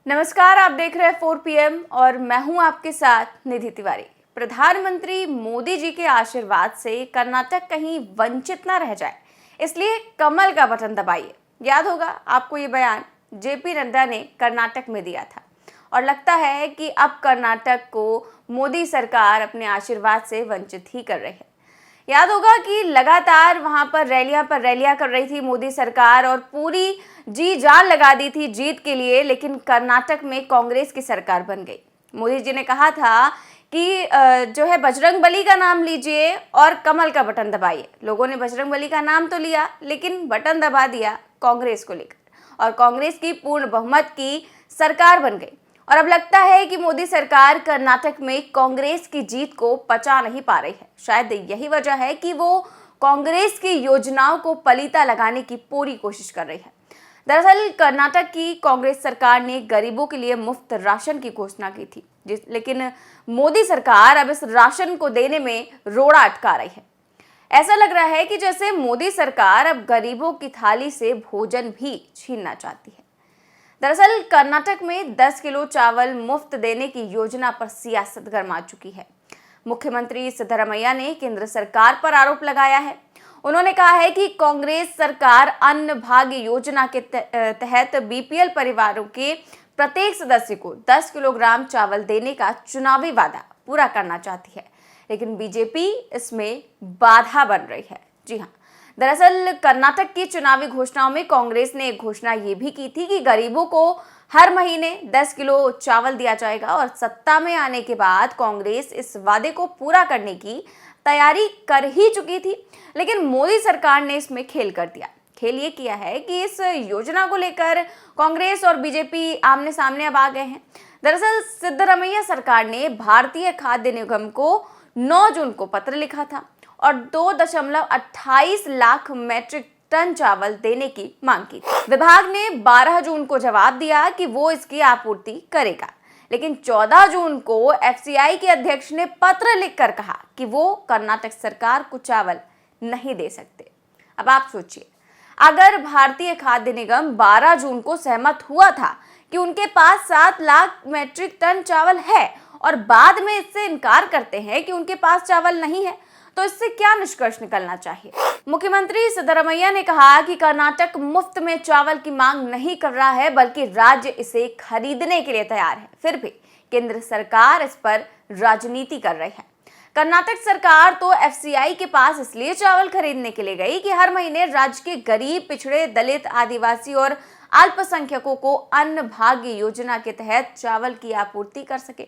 नमस्कार, आप देख रहे हैं 4 PM और मैं हूं आपके साथ निधि तिवारी। प्रधानमंत्री मोदी जी के आशीर्वाद से कर्नाटक कहीं वंचित ना रह जाए, इसलिए कमल का बटन दबाइए। याद होगा आपको ये बयान जेपी नड्डा ने कर्नाटक में दिया था और लगता है कि अब कर्नाटक को मोदी सरकार अपने आशीर्वाद से वंचित ही कर रही है। याद होगा कि लगातार वहां पर रैलियां कर रही थी मोदी सरकार और पूरी जी जान लगा दी थी जीत के लिए, लेकिन कर्नाटक में कांग्रेस की सरकार बन गई। मोदी जी ने कहा था कि जो है बजरंग बली का नाम लीजिए और कमल का बटन दबाइए। लोगों ने बजरंग बली का नाम तो लिया, लेकिन बटन दबा दिया कांग्रेस को लेकर और कांग्रेस की पूर्ण बहुमत की सरकार बन गई। और अब लगता है कि मोदी सरकार कर्नाटक में कांग्रेस की जीत को पचा नहीं पा रही है। शायद यही वजह है कि वो कांग्रेस की योजनाओं को पलीता लगाने की पूरी कोशिश कर रही है। दरअसल कर्नाटक की कांग्रेस सरकार ने गरीबों के लिए मुफ्त राशन की घोषणा की थी, लेकिन मोदी सरकार अब इस राशन को देने में रोड़ा अटका रही है। ऐसा लग रहा है कि जैसे मोदी सरकार अब गरीबों की थाली से भोजन भी छीनना चाहती है। दरअसल कर्नाटक में 10 किलो चावल मुफ्त देने की योजना पर सियासत गरमा चुकी है। मुख्यमंत्री सिद्धरामैया ने केंद्र सरकार पर आरोप लगाया है। उन्होंने कहा है कि कांग्रेस सरकार अन्न भाग्य योजना के तहत बीपीएल परिवारों के प्रत्येक सदस्य को 10 किलोग्राम चावल देने का चुनावी वादा पूरा करना चाहती है, लेकिन बीजेपी इसमें बाधा बन रही है। जी हाँ, दरअसल कर्नाटक की चुनावी घोषणाओं में कांग्रेस ने एक घोषणा ये भी की थी कि गरीबों को हर महीने 10 किलो चावल दिया जाएगा और सत्ता में आने के बाद कांग्रेस इस वादे को पूरा करने की तैयारी कर ही चुकी थी, लेकिन मोदी सरकार ने इसमें खेल कर दिया। खेल ये किया है कि इस योजना को लेकर कांग्रेस और बीजेपी आमने सामने अब आ गए हैं। दरअसल सिद्धरामैया सरकार ने भारतीय खाद्य निगम को 9 जून को पत्र लिखा था और 2.28 लाख मैट्रिक टन चावल देने की मांग की थी। विभाग ने 12 जून को जवाब दिया कि वो इसकी आपूर्ति करेगा, लेकिन 14 जून को एफसीआई के अध्यक्ष ने पत्र लिखकर कहा कि वो कर्नाटक सरकार को चावल नहीं दे सकते। अब आप सोचिए, अगर भारतीय खाद्य निगम 12 जून को सहमत हुआ था कि उनके पास 7 लाख मैट्रिक टन चावल है और बाद में इससे इनकार करते हैं कि उनके पास चावल नहीं है, तो इससे क्या निष्कर्ष निकलना चाहिए? मुख्यमंत्री सिद्धरामैया ने कहा कि कर्नाटक मुफ्त में चावल की मांग नहीं कर रहा है, बल्कि राज्य इसे खरीदने के लिए तैयार है। फिर भी केंद्र सरकार इस पर राजनीति कर रही है। कर्नाटक सरकार तो एफसीआई के पास इसलिए चावल खरीदने के लिए गई कि हर महीने राज्य के गरीब, पिछड़े, दलित, आदिवासी और अल्पसंख्यकों को अन्न भाग्य योजना के तहत चावल की आपूर्ति कर सके,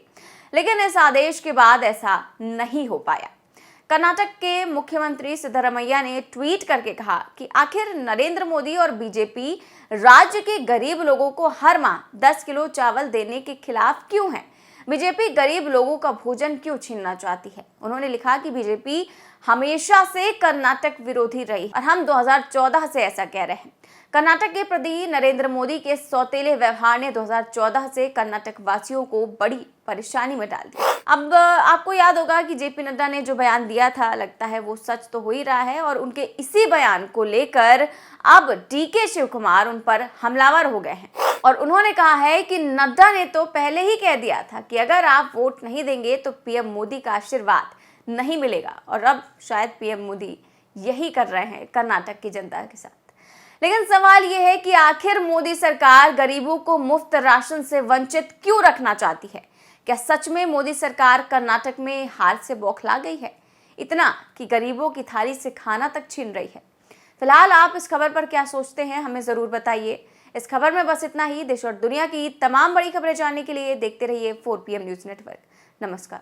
लेकिन इस आदेश के बाद ऐसा नहीं हो पाया। कर्नाटक के मुख्यमंत्री सिद्धरामैया ने ट्वीट करके कहा कि आखिर नरेंद्र मोदी और बीजेपी राज्य के गरीब लोगों को हर माह 10 किलो चावल देने के खिलाफ क्यों है? बीजेपी गरीब लोगों का भोजन क्यों छीनना चाहती है? उन्होंने लिखा कि बीजेपी हमेशा से कर्नाटक विरोधी रही और हम 2014 से ऐसा कह रहे हैं। कर्नाटक के प्रति नरेंद्र मोदी के सौतेले व्यवहार ने 2014 से कर्नाटक वासियों को बड़ी परेशानी में डाल दिया। अब आपको याद होगा कि जेपी नड्डा ने जो बयान दिया था, लगता है वो सच तो हो ही रहा है और उनके इसी बयान को लेकर अब डीके शिव कुमार उन पर हमलावर हो गए हैं और उन्होंने कहा है कि नड्डा ने तो पहले ही कह दिया था कि अगर आप वोट नहीं देंगे तो पीएम मोदी का आशीर्वाद नहीं मिलेगा, और अब शायद पीएम मोदी यही कर रहे हैं कर्नाटक की जनता के साथ। लेकिन सवाल यह है कि आखिर मोदी सरकार गरीबों को मुफ्त राशन से वंचित क्यों रखना चाहती है? क्या सच में मोदी सरकार कर्नाटक में हार से बौखला गई है, इतना कि गरीबों की थाली से खाना तक छीन रही है? फिलहाल आप इस खबर पर क्या सोचते हैं, हमें जरूर बताइए। इस खबर में बस इतना ही। देश और दुनिया की तमाम बड़ी खबरें जानने के लिए देखते रहिए 4 PM न्यूज नेटवर्क। नमस्कार।